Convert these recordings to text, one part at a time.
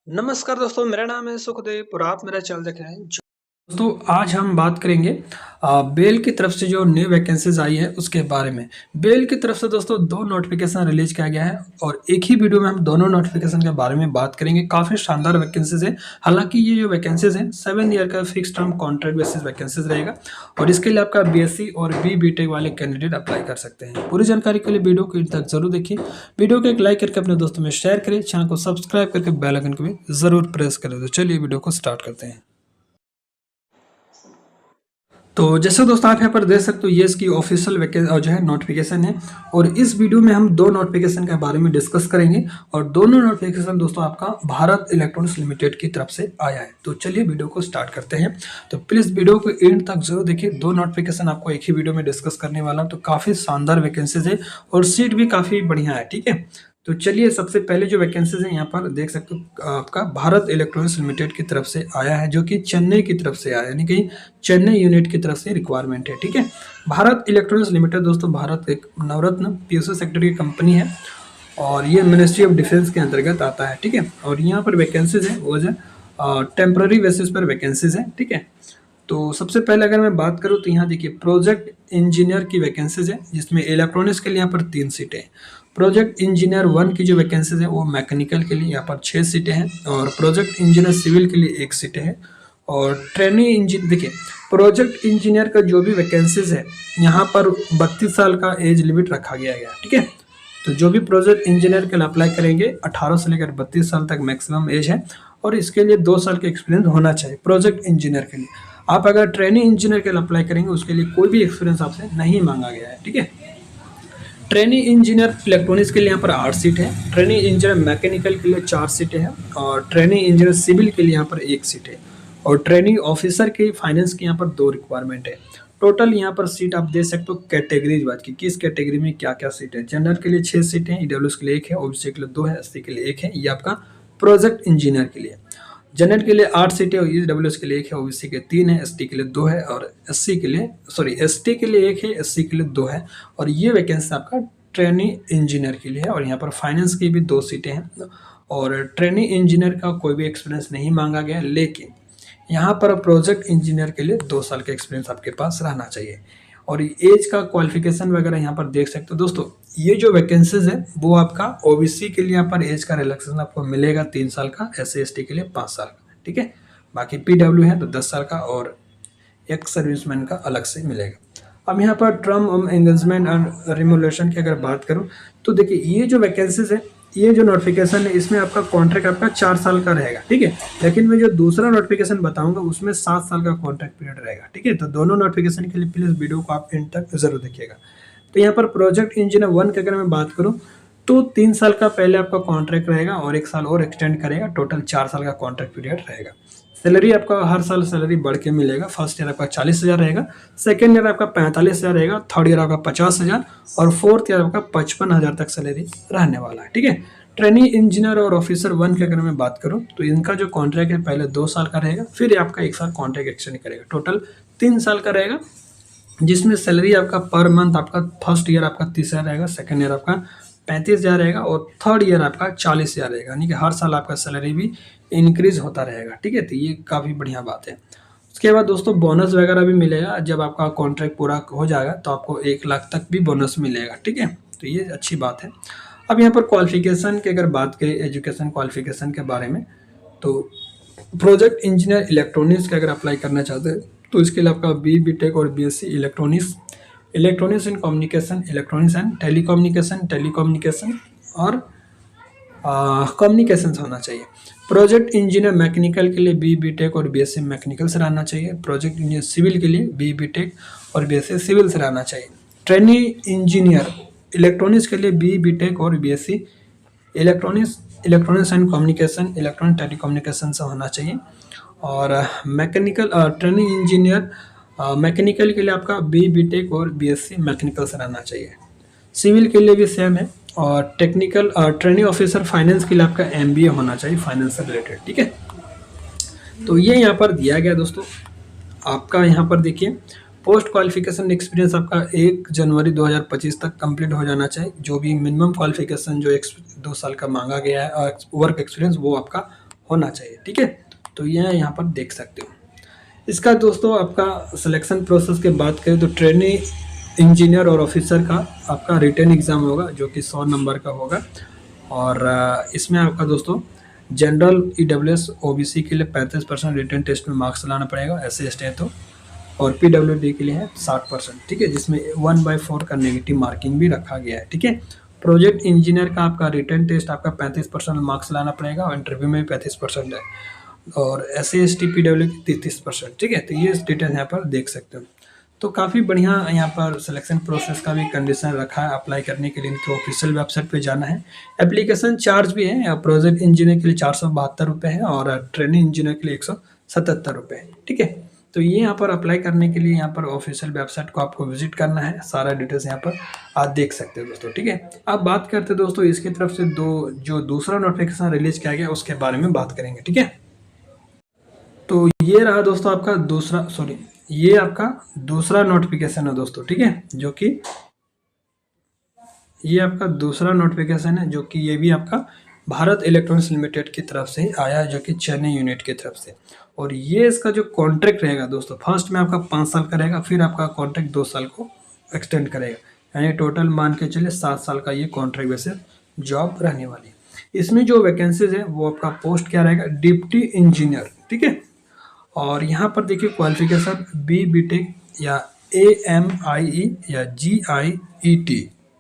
नमस्कार दोस्तों, मेरा नाम है सुखदेव और आप मेरा चैनल देख रहे हैं। दोस्तों आज हम बात करेंगे बेल की तरफ से जो न्यू वैकेंसीज आई है उसके बारे में। बेल की तरफ से दोस्तों 2 नोटिफिकेशन रिलीज किया गया है और एक ही वीडियो में हम दोनों नोटिफिकेशन के बारे में बात करेंगे। काफ़ी शानदार वैकेंसीज है। हालांकि ये जो वैकेंसीज हैं 7 ईयर का fix term contract basis vacancies रहेगा और इसके लिए आपका बीएससी और बीटेक वाले कैंडिडेट अप्लाई कर सकते हैं। पूरी जानकारी के लिए वीडियो को अंत तक जरूर देखिए। वीडियो को एक लाइक करके अपने दोस्तों में शेयर करें, चैनल को सब्सक्राइब करके बेल आइकन को भी जरूर प्रेस करें। तो चलिए वीडियो को स्टार्ट करते हैं। तो जैसे दोस्तों आप यहाँ पर देख सकते हो ये इसकी ऑफिशियल जो है नोटिफिकेशन है और इस वीडियो में हम 2 नोटिफिकेशन के बारे में डिस्कस करेंगे और दोनों नोटिफिकेशन दोस्तों आपका भारत इलेक्ट्रॉनिक्स लिमिटेड की तरफ से आया है। तो चलिए वीडियो को स्टार्ट करते हैं। तो प्लीज़ वीडियो को एंड तक जरूर देखिए। 2 नोटिफिकेशन आपको एक ही वीडियो में डिस्कस करने वाला हूँ। तो काफ़ी शानदार वैकेंसीज है और सीट भी काफ़ी बढ़िया है। ठीक है, तो चलिए सबसे पहले जो वैकेंसीज है यहाँ पर देख सकते हो आपका भारत इलेक्ट्रॉनिक्स लिमिटेड की तरफ से आया है, जो कि चेन्नई की तरफ से आया है, यानी कि चेन्नई यूनिट की तरफ से रिक्वायरमेंट है। ठीक है, भारत इलेक्ट्रॉनिक्स लिमिटेड दोस्तों भारत एक नवरत्न पीएसयू सेक्टर की कंपनी है और ये मिनिस्ट्री ऑफ डिफेंस के अंतर्गत आता है। ठीक है, और यहाँ पर वैकेंसीज है वो जो टेम्पररी बेसिस पर वैकेंसीज है। ठीक है, तो सबसे पहले अगर मैं बात करूँ तो यहाँ देखिए प्रोजेक्ट इंजीनियर की वैकेंसीज है, जिसमें इलेक्ट्रॉनिक्स के लिए यहाँ पर 3 सीटें हैं। प्रोजेक्ट इंजीनियर 1 की जो वैकेंसीज है वो मैकेनिकल के लिए यहाँ पर 6 सीटें हैं और प्रोजेक्ट इंजीनियर सिविल के लिए 1 सीटें हैं और ट्रेनिंग इंजीनियर देखिए प्रोजेक्ट इंजीनियर का जो भी वैकेंसीज है यहाँ पर 32 साल का एज लिमिट रखा गया है। ठीक है, तो जो भी प्रोजेक्ट इंजीनियर के लिए अप्लाई करेंगे 18 से लेकर 32 साल तक मैक्सिमम एज है और इसके लिए 2 साल का एक्सपीरियंस होना चाहिए प्रोजेक्ट इंजीनियर के लिए। आप अगर ट्रेनिंग इंजीनियर के लिए अप्लाई करेंगे उसके लिए कोई भी एक्सपीरियंस आपसे नहीं मांगा गया है। ठीक है, ट्रेनिंग इंजीनियर इलेक्ट्रॉनिक्स के लिए यहाँ पर 8 सीट है, ट्रेनिंग इंजीनियर मैकेनिकल के लिए 4 सीटें हैं और ट्रेनिंग इंजीनियर सिविल के लिए यहाँ पर 1 सीट है और ट्रेनिंग ऑफिसर की फाइनेंस की यहाँ पर 2 रिक्वायरमेंट है। टोटल यहाँ पर सीट आप दे सकते हो कैटेगरीज बात की, किस कैटेगरी में क्या क्या सीट है। जनरल के लिए 6 सीटें हैं, ईडब्ल्यूएस के लिए 1 है, ओबीसी के लिए 2 है, एससी के लिए 1 है। ये आपका प्रोजेक्ट इंजीनियर के लिए। जनरल के लिए 8 सीटें और ईडब्ल्यूएस के लिए 1 है, ओबीसी के 3 है, एसटी के लिए 2 है और एसटी के लिए 1 है, एससी के लिए 2 है और ये वैकेंसी आपका ट्रेनिंग इंजीनियर के लिए है और यहाँ पर फाइनेंस की भी 2 सीटें हैं और ट्रेनिंग इंजीनियर का कोई भी एक्सपीरियंस नहीं मांगा गया, लेकिन यहाँ पर प्रोजेक्ट इंजीनियर के लिए 2 साल का एक्सपीरियंस आपके पास रहना चाहिए और एज का क्वालिफिकेशन वगैरह यहाँ पर देख सकते हो। दोस्तों ये जो वैकेंसीज है वो आपका ओबीसी के लिए यहाँ पर एज का रिलैक्सेशन आपको मिलेगा 3 साल का, एससी एसटी के लिए 5 साल का। ठीक है, बाकी पीडब्ल्यू है तो 10 साल का और एक्स सर्विसमैन का अलग से मिलेगा। अब यहाँ पर टर्म एंगेजमेंट और रिमोलेशन की अगर बात करूँ तो देखिए ये जो वैकेंसीज है, ये जो नोटिफिकेशन है इसमें आपका कॉन्ट्रैक्ट आपका 4 साल का रहेगा। ठीक है, लेकिन मैं जो दूसरा नोटिफिकेशन बताऊंगा उसमें 7 साल का कॉन्ट्रैक्ट पीरियड रहेगा। ठीक है, तो दोनों नोटिफिकेशन के लिए प्लीज वीडियो को आप एंड तक जरूर देखिएगा। तो यहाँ पर प्रोजेक्ट इंजीनियर 1 की अगर मैं बात करूँ तो 3 साल का पहले आपका कॉन्ट्रैक्ट रहेगा और 1 साल और एक्सटेंड करेगा, टोटल 4 साल का कॉन्ट्रैक्ट पीरियड रहेगा। सैलरी आपका हर साल सैलरी बढ़ के मिलेगा। फर्स्ट ईयर आपका 40,000 रहेगा, सेकेंड ईयर आपका 45,000 रहेगा, थर्ड ईयर आपका 50,000 और फोर्थ ईयर आपका 55,000 तक सैलरी रहने वाला है। ठीक है, ट्रेनिंग इंजीनियर और ऑफिसर 1 की अगर मैं बात करूं तो इनका जो कॉन्ट्रैक्ट है पहले 2 साल का रहेगा, फिर आपका 1 साल कॉन्ट्रैक्ट एक्सटेंड करेगा, टोटल 3 साल का रहेगा, जिसमें सैलरी आपका पर मंथ आपका फर्स्ट ईयर आपका 30,000 रहेगा, सेकेंड ईयर आपका 35,000 रहेगा और थर्ड ईयर आपका 40,000 रहेगा, यानी कि हर साल आपका सैलरी भी इंक्रीज होता रहेगा। ठीक है, तो ये काफ़ी बढ़िया बात है। उसके बाद दोस्तों बोनस वगैरह भी मिलेगा, जब आपका कॉन्ट्रैक्ट पूरा हो जाएगा तो आपको 1 लाख तक भी बोनस मिलेगा। ठीक है, तो ये अच्छी बात है। अब यहाँ पर क्वालिफिकेशन की अगर बात करें, एजुकेशन क्वालिफिकेशन के बारे में, तो प्रोजेक्ट इंजीनियर इलेक्ट्रॉनिक्स का अगर अप्लाई करना चाहते हैं तो इसके लिए आपका बीटेक और BSc electronics, electronics and communication, electronics and telecommunication और कम्युनिकेशन होना चाहिए। प्रोजेक्ट इंजीनियर मैकेनिकल के लिए बीटेक और बीएससी मैकेनिकल से रहना चाहिए। प्रोजेक्ट इंजीनियर सिविल के लिए बीटेक और बीएससी सिविल से रहना चाहिए। ट्रेनिंग इंजीनियर इलेक्ट्रॉनिक्स के लिए बीटेक और BSc electronics and communication, electronic telecommunication से होना चाहिए। और मैकेनिकल ट्रेनिंग इंजीनियर मैकेनिकल के लिए आपका बीटेक और बीएससी मैकेनिकल से रहना चाहिए। सिविल के लिए भी सेम है और टेक्निकल ट्रेनिंग ऑफिसर फाइनेंस के लिए आपका एमबीए होना चाहिए फाइनेंस से रिलेटेड। ठीक है, तो ये यहाँ पर दिया गया दोस्तों। आपका यहाँ पर देखिए पोस्ट क्वालिफिकेशन एक्सपीरियंस आपका 1 जनवरी 2025 तक कंप्लीट हो जाना चाहिए। जो भी मिनिमम क्वालिफिकेशन जो 2 साल का मांगा गया है वर्क एक्सपीरियंस वो आपका होना चाहिए। ठीक है, तो यह यहाँ पर देख सकते हो। इसका दोस्तों आपका सिलेक्शन प्रोसेस की बात करें तो ट्रेनिंग इंजीनियर और ऑफिसर का आपका रिटन एग्ज़ाम होगा जो कि 100 नंबर का होगा। और इसमें आपका दोस्तों जनरल ईडब्ल्यूएस ओबीसी के लिए 35% रिटन टेस्ट में मार्क्स लाना पड़ेगा, एस सी है तो। और पीडब्ल्यूडी के लिए है 60%। ठीक है, जिसमें 1/4 का नेगेटिव मार्किंग भी रखा गया है। ठीक है, प्रोजेक्ट इंजीनियर का आपका रिटन टेस्ट आपका 35% मार्क्स लाना पड़ेगा और इंटरव्यू में भी 35% है। और S C S T P W की 33%। ठीक है, तो ये डिटेल यहाँ पर देख सकते हो। तो काफ़ी बढ़िया यहाँ पर सिलेक्शन प्रोसेस का भी कंडीशन रखा है। अप्लाई करने के लिए इनके ऑफिशियल वेबसाइट पे जाना है। एप्लीकेशन चार्ज भी है, प्रोजेक्ट इंजीनियर के लिए 472 रुपये है और ट्रेनिंग इंजीनियर के लिए 177 रुपये है। ठीक है, तो ये यहाँ पर अप्लाई करने के लिए यहाँ पर ऑफिशियल वेबसाइट को आपको विजिट करना है। सारा डिटेल्स यहाँ पर आप देख सकते हो दोस्तों। ठीक है, अब बात करते हैं दोस्तों इसकी तरफ से जो दूसरा नोटिफिकेशन रिलीज किया गया उसके बारे में बात करेंगे। ठीक है, तो ये रहा दोस्तों आपका ये आपका दूसरा नोटिफिकेशन है दोस्तों। ठीक है, जो कि ये आपका दूसरा नोटिफिकेशन है, जो कि ये भी आपका भारत इलेक्ट्रॉनिक्स लिमिटेड की तरफ से आया है, जो कि चेन्नई यूनिट की तरफ से। और ये इसका जो कॉन्ट्रैक्ट रहेगा दोस्तों, फर्स्ट में आपका 5 साल का रहेगा, फिर आपका कॉन्ट्रैक्ट 2 साल को एक्सटेंड करेगा, यानी टोटल मान के चलिए 7 साल का ये कॉन्ट्रैक्ट बेसिस जॉब रहने वाली। इसमें जो वैकेंसीज है वो आपका पोस्ट क्या रहेगा, डिप्टी इंजीनियर। ठीक है, और यहाँ पर देखिए क्वालिफिकेशन बीटेक या AMIE या GIET।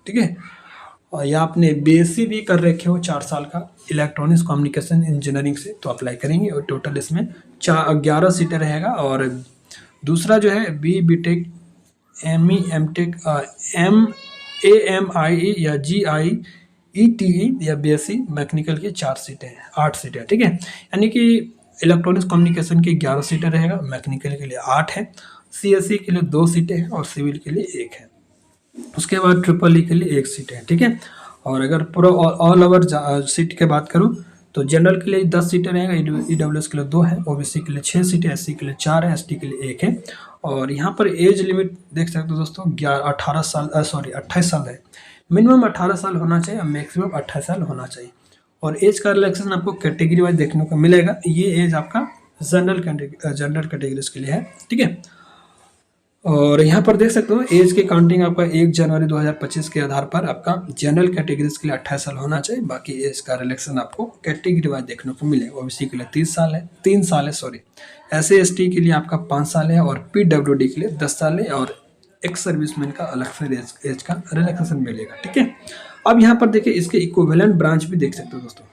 ठीक है, और या आपने BSc भी कर रखे हो 4 साल का इलेक्ट्रॉनिक्स कम्युनिकेशन इंजीनियरिंग से तो अप्लाई करेंगे। और टोटल इसमें 11 सीटें रहेगा। और दूसरा जो है BTech ME MTech AMIE या GIETE या BSc मैकेनिकल की 4 सीटें हैं, 8 सीटें। ठीक है, यानी कि इलेक्ट्रॉनिक्स कम्युनिकेशन की 11 सीटें रहेगा, मैकेनिकल के लिए 8 है, CSE के लिए 2 सीटें हैं और सिविल के लिए 1 है। उसके बाद EEE के लिए 1 सीट है। ठीक है, और अगर पूरा ऑल ओवर सीट की बात करूँ तो जनरल के लिए 10 सीटें रहेगा, EWS के लिए 2 है, OBC के लिए 6 सीटें, SC के लिए 4 है, ST के लिए 1 है। और यहाँ पर एज लिमिट देख सकते हो दोस्तों 28 साल है। मिनिमम 18 साल होना चाहिए और मैक्सिमम 28 साल होना चाहिए। और एज का रिलैक्सेशन आपको कैटेगरी वाइज देखने को मिलेगा। ये एज आपका जनरल कैटेगरीज के लिए है। ठीक है, और यहाँ पर देख सकते हो एज की काउंटिंग आपका 1 जनवरी 2025 के आधार पर आपका जनरल कैटेगरीज के लिए 28 साल होना चाहिए। बाकी एज का रिलेक्शन आपको कैटेगरी वाइज देखने को मिलेगा। ओबीसी के लिए 3 साल है सॉरी, SC ST के लिए आपका 5 साल है और PWD के लिए 10 साल है। और एक्स सर्विसमैन का अलग से एज का रिलैक्सेशन मिलेगा। ठीक है, अब यहाँ पर देखिए इसके इक्विवेलेंट ब्रांच भी देख सकते हो दोस्तों।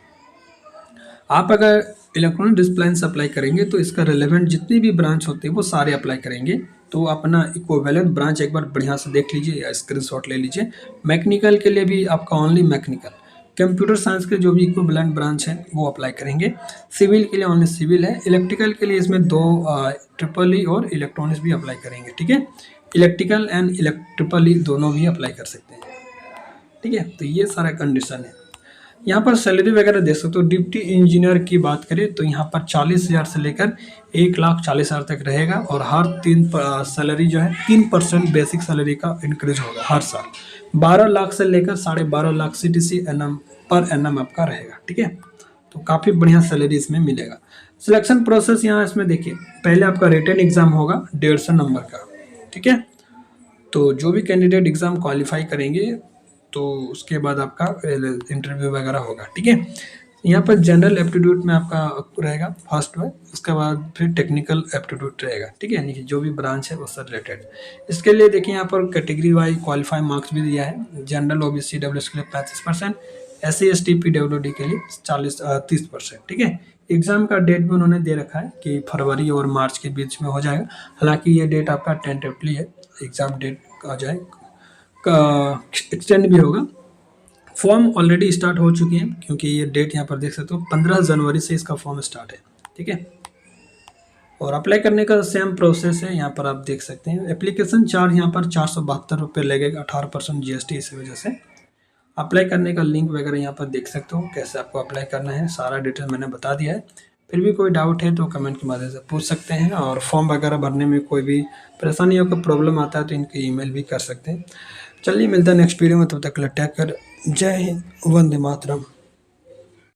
आप अगर इलेक्ट्रॉनिक डिस्प्लाइंस अप्लाई करेंगे तो इसका रिलेवेंट जितनी भी ब्रांच होते हैं वो सारे अप्लाई करेंगे। तो अपना इक्विवेलेंट ब्रांच एक बार बढ़िया से देख लीजिए या स्क्रीनशॉट ले लीजिए। मैकेनिकल के लिए भी आपका ओनली मैकेनिकल, कंप्यूटर साइंस के जो भी इक्विवेलेंट ब्रांच है वो अप्लाई करेंगे। सिविल के लिए ओनली सिविल है। इलेक्ट्रिकल के लिए इसमें 2 EEE और इलेक्ट्रॉनिक्स भी अप्लाई करेंगे। ठीक है, इलेक्ट्रिकल एंड EEE दोनों भी अप्लाई कर सकते हैं। ठीक है, तो ये सारा कंडीशन है। यहाँ पर सैलरी वगैरह देख सकते हो। डिप्टी इंजीनियर की बात करें तो यहाँ पर 40,000 से लेकर 1,40,000 तक रहेगा। और हर 3 सैलरी जो है 3% बेसिक सैलरी का इंक्रीज होगा हर साल। 12 लाख से लेकर 12.5 लाख CTC पर एनम आपका रहेगा। ठीक है, तो काफ़ी बढ़िया सैलरी इसमें मिलेगा। सिलेक्शन प्रोसेस यहाँ इसमें देखिए, पहले आपका रिटन एग्जाम होगा 150 नंबर का। ठीक है, तो जो भी कैंडिडेट एग्ज़ाम क्वालिफाई करेंगे तो उसके बाद आपका इंटरव्यू वगैरह होगा। ठीक है, यहाँ पर जनरल एप्टीट्यूड में आपका रहेगा फर्स्ट में, उसके बाद फिर टेक्निकल एप्टीट्यूड रहेगा। ठीक है, यानी कि जो भी ब्रांच है उससे रिलेटेड। इसके लिए देखिए यहाँ पर कैटेगरी वाइज क्वालिफाई मार्क्स भी दिया है। जनरल OBC EWS के लिए 35%, SC ST PWD के लिए 30%। ठीक है, एग्ज़ाम का डेट भी उन्होंने दे रखा है कि फरवरी और मार्च के बीच में हो जाएगा। हालांकि ये डेट आपका टेंटेटिवली है, एग्ज़ाम डेट आ जाए का एक्सटेंड भी होगा। फॉर्म ऑलरेडी स्टार्ट हो चुकी है, क्योंकि ये डेट यहाँ पर देख सकते हो 15 जनवरी से इसका फॉर्म स्टार्ट है। ठीक है, और अप्लाई करने का सेम प्रोसेस है, यहाँ पर आप देख सकते हैं। एप्लीकेशन चार्ज यहाँ पर 472 रुपये लगेगा, 18% GST इसी वजह से। अप्लाई करने का लिंक वगैरह यहाँ पर देख सकते हो, कैसे आपको अप्लाई करना है सारा डिटेल मैंने बता दिया है। फिर भी कोई डाउट है तो कमेंट के माध्यम से पूछ सकते हैं। और फॉर्म वगैरह भरने में कोई भी परेशानी हो, कोई प्रॉब्लम आता है तो इनके ईमेल भी कर सकते हैं। चलिए मिलता है नेक्स्ट वीडियो में, तब तक टेक केयर। जय हिंद, वंदे मातरम।